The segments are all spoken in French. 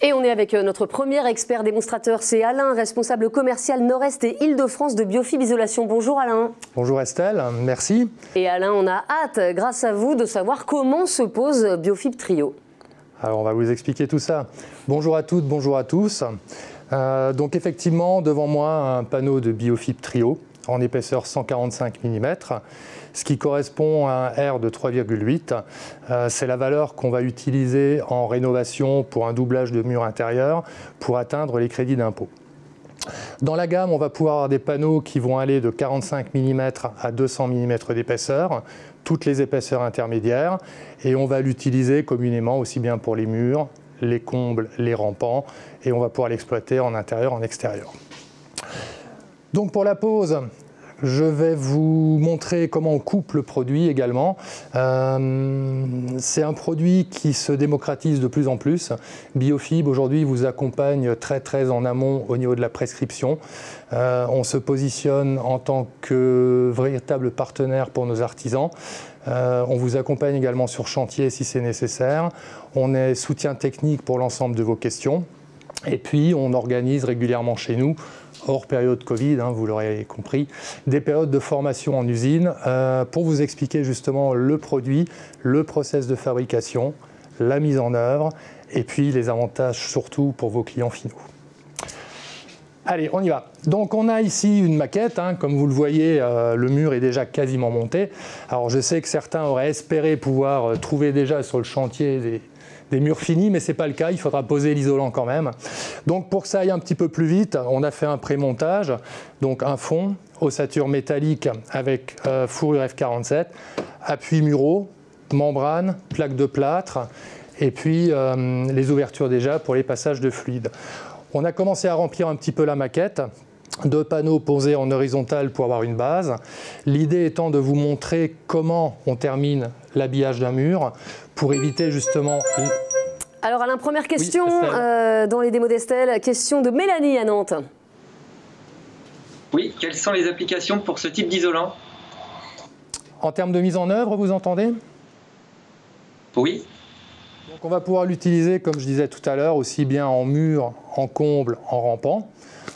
Et on est avec notre premier expert démonstrateur, c'est Alain, responsable commercial Nord-Est et Île-de-France de Biofib Isolation. Bonjour Alain. Bonjour Estelle, merci. Et Alain, on a hâte, grâce à vous, de savoir comment se pose Biofib Trio. Alors on va vous expliquer tout ça. Bonjour à toutes, bonjour à tous. Donc effectivement, devant moi, un panneau de Biofib Trio en épaisseur 145 mm, ce qui correspond à un R de 3,8. C'est la valeur qu'on va utiliser en rénovation pour un doublage de mur intérieur pour atteindre les crédits d'impôt. Dans la gamme, on va pouvoir avoir des panneaux qui vont aller de 45 mm à 200 mm d'épaisseur, toutes les épaisseurs intermédiaires, et on va l'utiliser communément aussi bien pour les murs, les combles, les rampants, et on va pouvoir l'exploiter en intérieur, en extérieur. Donc pour la pose, je vais vous montrer comment on coupe le produit également. C'est un produit qui se démocratise de plus en plus. Biofib aujourd'hui vous accompagne très en amont au niveau de la prescription. On se positionne en tant que véritable partenaire pour nos artisans. On vous accompagne également sur chantier si c'est nécessaire. On est soutien technique pour l'ensemble de vos questions. Et puis on organise régulièrement chez nous, hors période Covid, vous l'aurez compris, des périodes de formation en usine pour vous expliquer justement le produit, le process de fabrication, la mise en œuvre et puis les avantages surtout pour vos clients finaux. Allez, on y va. Donc on a ici une maquette, comme vous le voyez, le mur est déjà quasiment monté. Alors je sais que certains auraient espéré pouvoir trouver déjà sur le chantier des murs finis, mais ce n'est pas le cas, il faudra poser l'isolant quand même. Donc pour que ça aille un petit peu plus vite, on a fait un pré-montage, donc un fond, ossature métallique avec fourrure F47, appui muraux, membrane, plaque de plâtre, et puis les ouvertures déjà pour les passages de fluide. On a commencé à remplir un petit peu la maquette. 2 panneaux posés en horizontal pour avoir une base. L'idée étant de vous montrer comment on termine l'habillage d'un mur pour éviter justement... Alors Alain, première question oui, dans les démos d'Estelle, question de Mélanie à Nantes. Oui, quelles sont les applications pour ce type d'isolant? En termes de mise en œuvre, vous entendez? Oui. Donc on va pouvoir l'utiliser, comme je disais tout à l'heure, aussi bien en mur, en comble, en rampant,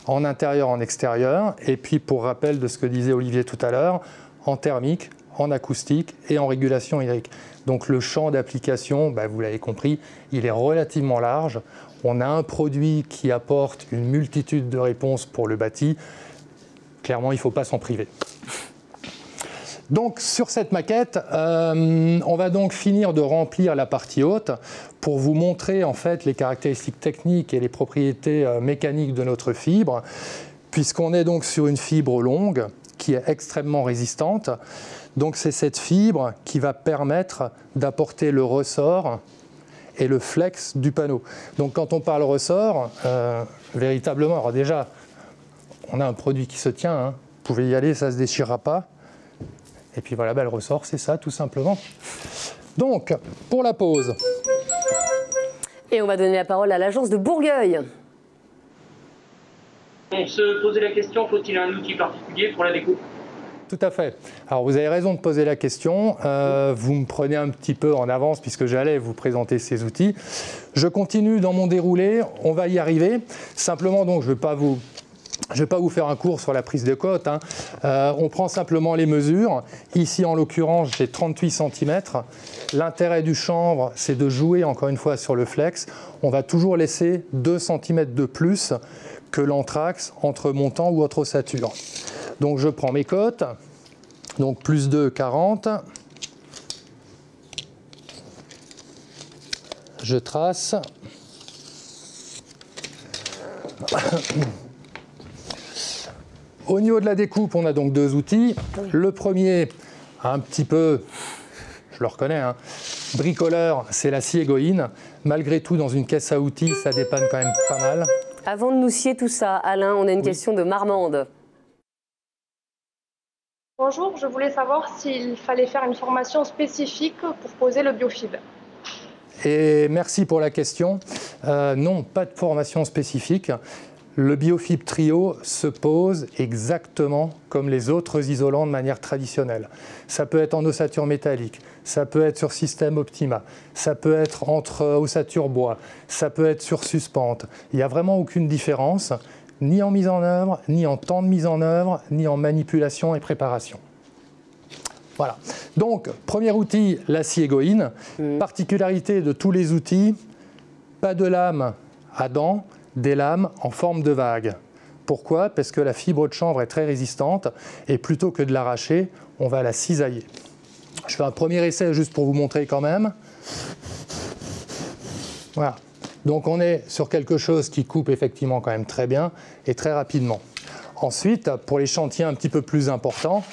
en intérieur, en extérieur, et puis pour rappel de ce que disait Olivier tout à l'heure, en thermique, en acoustique et en régulation hydrique. Donc le champ d'application, vous l'avez compris, il est relativement large. On a un produit qui apporte une multitude de réponses pour le bâti. Clairement, il ne faut pas s'en priver. Donc sur cette maquette, on va donc finir de remplir la partie haute pour vous montrer en fait les caractéristiques techniques et les propriétés mécaniques de notre fibre, puisqu'on est donc sur une fibre longue qui est extrêmement résistante. Donc c'est cette fibre qui va permettre d'apporter le ressort et le flex du panneau. Donc quand on parle ressort, véritablement, alors déjà, on a un produit qui se tient, vous pouvez y aller, ça ne se déchirera pas. Et puis voilà, le ressort, c'est ça, tout simplement. Donc, pour la pause. Et on va donner la parole à l'agence de Bourgueil. On se posait la question, faut-il un outil particulier pour la découpe? Tout à fait. Alors, vous avez raison de poser la question. Vous me prenez un petit peu en avance puisque j'allais vous présenter ces outils. Je continue dans mon déroulé, on va y arriver. Simplement, donc, je ne vais pas vous faire un cours sur la prise de cote. On prend simplement les mesures. Ici, en l'occurrence, j'ai 38 cm. L'intérêt du chanvre, c'est de jouer encore une fois sur le flex. On va toujours laisser 2 cm de plus que l'anthrax entre montant ou autre ossature. Donc je prends mes cotes. Donc plus 2, 40. Je trace. Au niveau de la découpe, on a donc 2 outils. Le premier, un petit peu, je le reconnais, bricoleur, c'est la scie Egoin. Malgré tout, dans une caisse à outils, ça dépanne quand même pas mal. Avant de nous scier tout ça, Alain, on a une question de Marmande. Bonjour, je voulais savoir s'il fallait faire une formation spécifique pour poser le Biofib. Et merci pour la question. Non, pas de formation spécifique. Le BioFib Trio se pose exactement comme les autres isolants de manière traditionnelle. Ça peut être en ossature métallique, ça peut être sur système Optima, ça peut être entre ossature bois, ça peut être sur suspente. Il n'y a vraiment aucune différence, ni en mise en œuvre, ni en temps de mise en œuvre, ni en manipulation et préparation. Voilà. Donc, premier outil, la scie égoïne. Particularité de tous les outils, pas de lame à dents, des lames en forme de vague. Pourquoi? Parce que la fibre de chanvre est très résistante et plutôt que de l'arracher, on va la cisailler. Je fais un premier essai juste pour vous montrer quand même. Voilà. Donc on est sur quelque chose qui coupe effectivement quand même très bien et très rapidement. Ensuite, pour les chantiers un petit peu plus importants,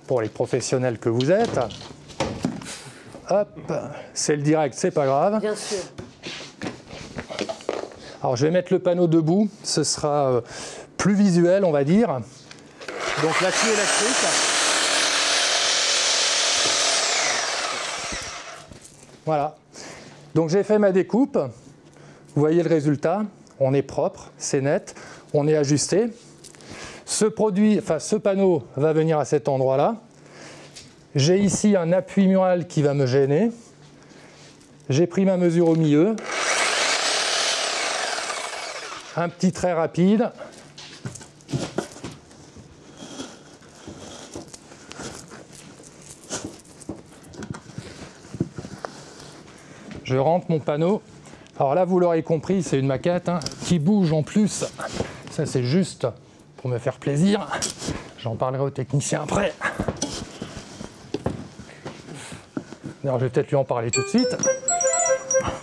pour les professionnels que vous êtes, hop, c'est le direct, c'est pas grave. Bien sûr. Alors je vais mettre le panneau debout, ce sera plus visuel on va dire. Donc la scie électrique. Voilà. Donc j'ai fait ma découpe. Vous voyez le résultat. On est propre, c'est net, on est ajusté. Ce panneau va venir à cet endroit-là. J'ai ici un appui mural qui va me gêner. J'ai pris ma mesure au milieu. Un petit trait rapide. Je rentre mon panneau. Alors là, vous l'aurez compris, c'est une maquette qui bouge en plus. Ça, c'est juste pour me faire plaisir. J'en parlerai au technicien après. Alors, je vais peut-être lui en parler tout de suite.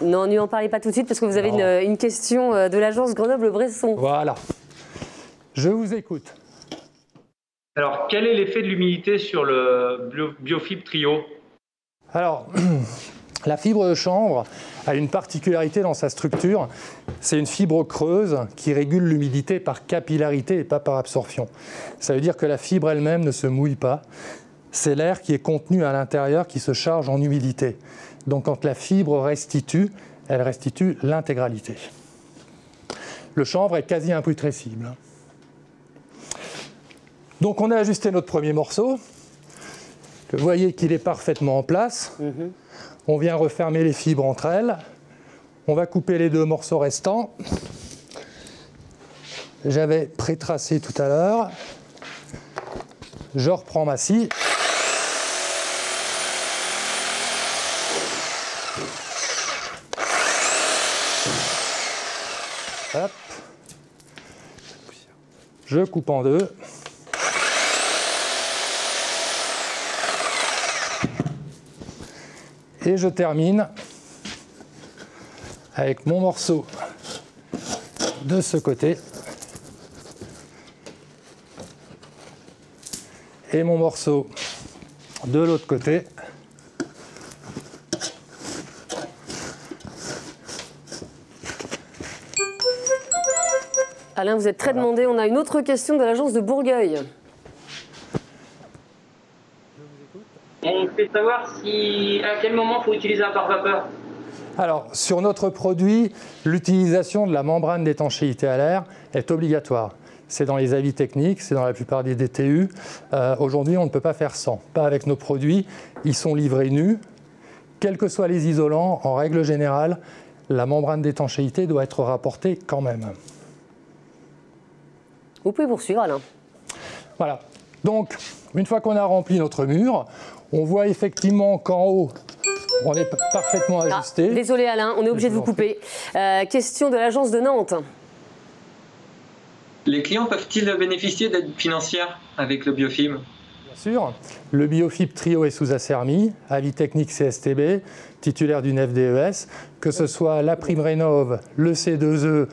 Non, ne lui en parlez pas tout de suite parce que vous avez une question de l'agence Grenoble-Bresson. Voilà. Je vous écoute. Alors, quel est l'effet de l'humidité sur le BioFib Trio? Alors, la fibre de chanvre a une particularité dans sa structure. C'est une fibre creuse qui régule l'humidité par capillarité et pas par absorption. Ça veut dire que la fibre elle-même ne se mouille pas. C'est l'air qui est contenu à l'intérieur qui se charge en humidité. Donc quand la fibre restitue, elle restitue l'intégralité. Le chanvre est quasi imputrescible. Donc on a ajusté notre premier morceau. Vous voyez qu'il est parfaitement en place. On vient refermer les fibres entre elles. On va couper les deux morceaux restants. J'avais pré-tracé tout à l'heure. Je reprends ma scie. Hop. Je coupe en deux. Et je termine avec mon morceau de ce côté et mon morceau de l'autre côté. Alain, vous êtes très demandé. On a une autre question de l'agence de Bourgueil. On fait savoir à quel moment il faut utiliser un pare-vapeur. Alors, sur notre produit, l'utilisation de la membrane d'étanchéité à l'air est obligatoire. C'est dans les avis techniques, c'est dans la plupart des DTU. Aujourd'hui, on ne peut pas faire sans. Pas avec nos produits. Ils sont livrés nus. Quels que soient les isolants, en règle générale, la membrane d'étanchéité doit être rapportée quand même. Vous pouvez poursuivre, Alain. Voilà. Donc, une fois qu'on a rempli notre mur, on voit effectivement qu'en haut, on est parfaitement ajusté. Désolé, Alain, on est obligé de vous couper. Question de l'agence de Nantes. Les clients peuvent-ils bénéficier d'aide financière avec le BioFib? Bien sûr. Le BioFib Trio est sous Acermi, avis technique CSTB, titulaire d'une FDES, que ce soit la prime Rénov', le C2E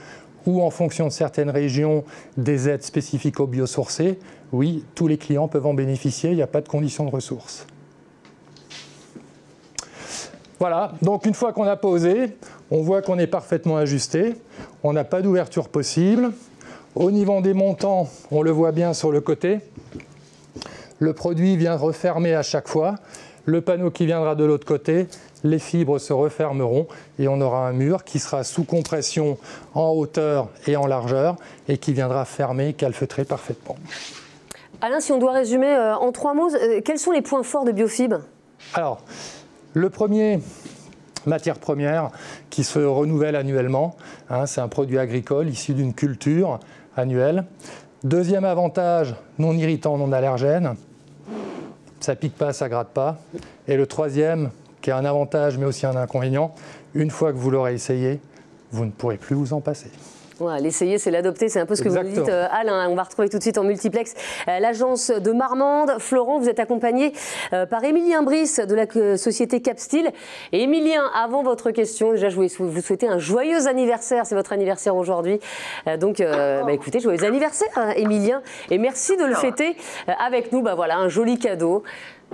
ou en fonction de certaines régions, des aides spécifiques aux biosourcés. Oui, tous les clients peuvent en bénéficier, il n'y a pas de condition de ressources. Voilà, donc une fois qu'on a posé, on voit qu'on est parfaitement ajusté, on n'a pas d'ouverture possible. Au niveau des montants, on le voit bien sur le côté. Le produit vient refermer à chaque fois. Le panneau qui viendra de l'autre côté les fibres se refermeront et on aura un mur qui sera sous compression en hauteur et en largeur et qui viendra fermer, calfeutrer parfaitement. Alain, si on doit résumer en 3 mots, quels sont les points forts de Biofib? Alors, le premier, matière première qui se renouvelle annuellement. C'est un produit agricole issu d'une culture annuelle. Deuxième avantage, non irritant, non allergène. Ça pique pas, ça gratte pas. Et le troisième, qui est un avantage mais aussi un inconvénient, une fois que vous l'aurez essayé, vous ne pourrez plus vous en passer. Ouais, l'essayer, c'est l'adopter, c'est un peu ce que vous dites, Alain. On va retrouver tout de suite en multiplex l'agence de Marmande. Florent, vous êtes accompagné par Émilien Brice de la société Capsteel. Et Émilien, avant votre question, déjà, je voulais vous souhaiter un joyeux anniversaire. C'est votre anniversaire aujourd'hui. Donc, écoutez, joyeux anniversaire, Émilien. Et merci de le fêter avec nous. Voilà, un joli cadeau.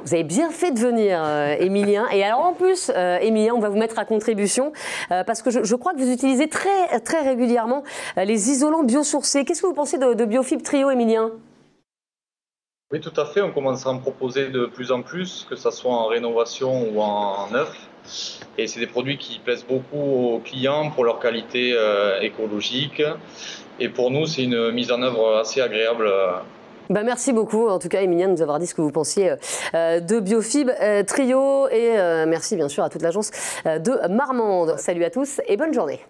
Vous avez bien fait de venir, Émilien. Et alors, en plus, Émilien, on va vous mettre à contribution parce que je crois que vous utilisez très, très régulièrement les isolants biosourcés. Qu'est-ce que vous pensez de Biofib Trio, Émilien? Oui, tout à fait. On commence à en proposer de plus en plus, que ce soit en rénovation ou en neuf. Et c'est des produits qui plaisent beaucoup aux clients pour leur qualité écologique. Et pour nous, c'est une mise en œuvre assez agréable. Merci beaucoup, en tout cas, Émilien, de nous avoir dit ce que vous pensiez de Biofib Trio. Et merci, bien sûr, à toute l'agence de Marmande. Salut à tous et bonne journée.